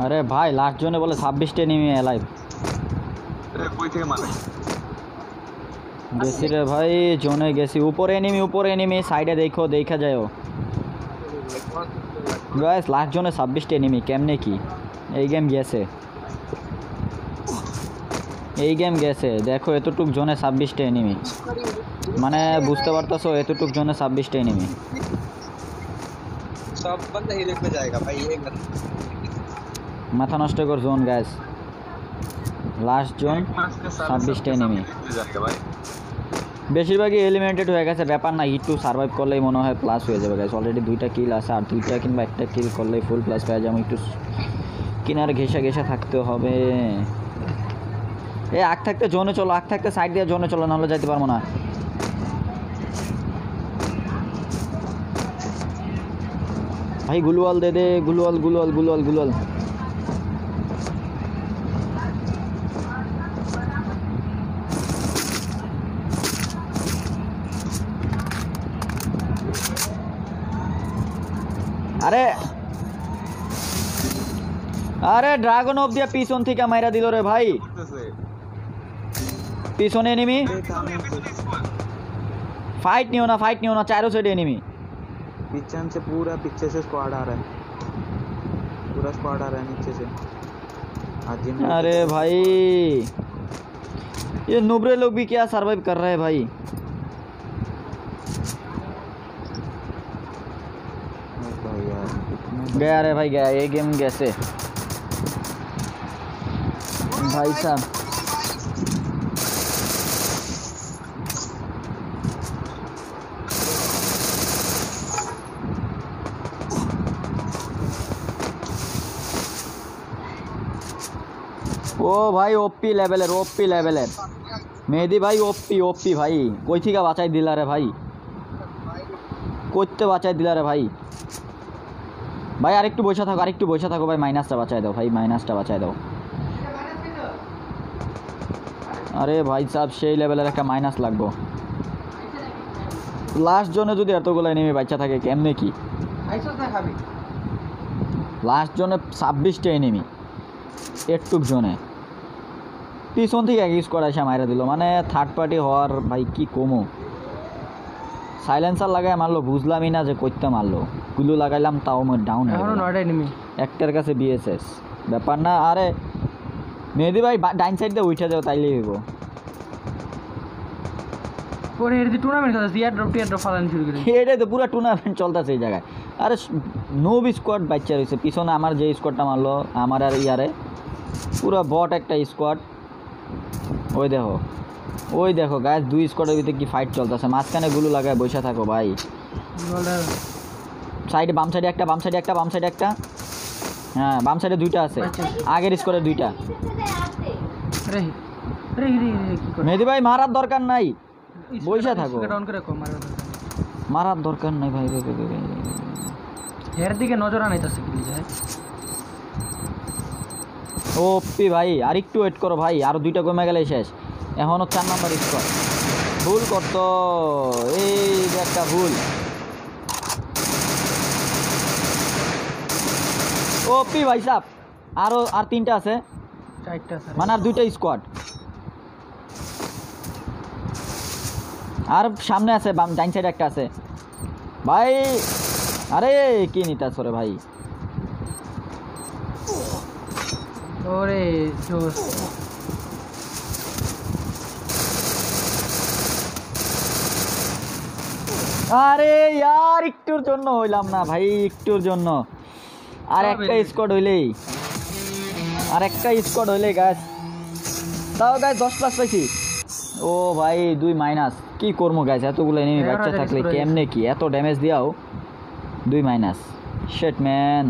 আরে ভাই লাস্ট জোনে বলে 26টা এনিমি অ্যালাইভ। কই থেকে মারে? গেছি রে ভাই, জোনে গেছি। উপরে এনিমি সাইডে দেখো, দেখা যায়ও গাইস। লাস্ট জোনে 26টা এনিমি, কেমনে কি এই গেম গেছে দেখো। এতটুক জোনে 26টা এনিমি, মানে বুঝতে পারতাছো এতটুক জোনে 26টা এনিমি। सब बंदा हीरो पे जाएगा भाई, ये মাথা নষ্ট কর জোন গাইস। লাস্ট জোন 26টা এনিমি, বেশিরভাগই এলিমিনেটেড হয়ে গেছে। ব্যাপার না, একটু সার্ভাইভ করলেই মনে হয় প্লাস হয়ে যাবে গাইস। অলরেডি 2টা কিল আছে, আর 2টা কিংবা 1টা কিল করলেই ফুল প্লাস পেয়ে যাবো। একটু কিনারে ঘেসা থাকতে হবে। এ আগ থাকতে জোনে চলো, আগ থাকতে সাইড দিয়ে জোনে চলো, নাহলে যাইতে পারবো না। ভাই গুলওয়াল দে দে, গুলওয়াল। আরে ড্রাগন অফ দিয়া পিছন থেকে মাইরা দিল রে ভাই। পিছনে এনিমি, फाइट नहीं होना चारों साइड एनिमी। पीछे से पूरा पीछे से स्क्वाड आ रहा है, पूरा स्क्वाड आ रहा है नीचे से। अरे भाई ये नुबरे लोग भी क्या सरवाइव कर रहे हैं भाई। गया रे भाई, गया ये गेम कैसे भाई साहब। ओ भाई ओपी लेवलेर मेहदी भाई, ओपी भाई। कोई थी का बाचाई दिला रे भाई, कोते बाचाई दिला रे भाई। भाई आरेकटू बসে থাকো भाई, माइनासটা বাঁচায় দাও भाई, माइनासটা বাঁচায় দাও। अरे भाई साहब সেই লেভেলের একটা মাইনাস লাগবো। লাস্ট জোনে যদি এতগুলো এনিমি বাচ্চা থাকে কেমনে কি। লাস্ট জোনে 26টা এনিমি একটুক জোনে, পিছন থেকে এক স্কোয়াড এসে মাইরা দিল। মানে থার্ড পার্টি হওয়ার ভাই কি কমো। সাইলেন্সার লাগায় মারলো, বুঝলামই না যে কইতে মারলো। গুলো লাগাইলাম তাও ডাউন হয়ে গেল। একটার কাছে বিএসএস ব্যাপার না। আরে মেহেদি ভাই ডাইন সাইড দিয়ে উঠে যাও, তাইলেই হইব। পরে এর দি টুর্নামেন্ট চলছে, টিয়ার ড্রপ ফালানো শুরু করে। এটাই তো পুরো টুর্নামেন্ট চলতেছে এই জায়গায়। আরে নোব স্কোয়াড বাচ্চা রয়েছে পিছনে। আমার যে স্কোয়াডটা মারলো আমার আর ইয়ারে, পুরো বট একটা স্কোয়াড। ওই দেখো গাইস, 2 স্কোয়াডের ভিতরে কি ফাইট চলতেছে। মাঝখানে গুলো লাগায় বসে থাকো ভাই। সাইডে বাম সাইডে একটা, হ্যাঁ বাম সাইডে 2টা আছে, আগের স্কোয়াডে 2টা। মেহেদি ভাই মারার দরকার নাই, বসে থাকো। মারার দরকার নাই ভাই। এর দিকে নজর আনাইতেছে কি যায়। ওপি ভাই আর একটু ওয়েট করো ভাই, আরো 2টা কমে গেলে শেষ। এখনো 4 নাম্বার স্কোয়াড। ভুল করতো, এই একটা ভুল। ওপি ভাই সাহেব আর 3টা আছে, 4টা আছে, মানে আর 2টা স্কোয়াড। আর সামনে আছে বাম ডাইন সাইডে একটা আছে ভাই। আরে কি নিতাছ রে ভাই। ওরে জোস। আরে यार একটুর জন্য হইলাম না ভাই, একটুর জন্য। আর একটা স্কোয়াড হইলেই গাইস, তাও গাইস 10 প্লাস পাইছি। ও ভাই 2 মাইনাস, কি করবো গাইস। এতগুলো এনিমি বাচ্চা থাকলে কেমনে কি এত ড্যামেজ দিয়াও 2 মাইনাস। Shit man.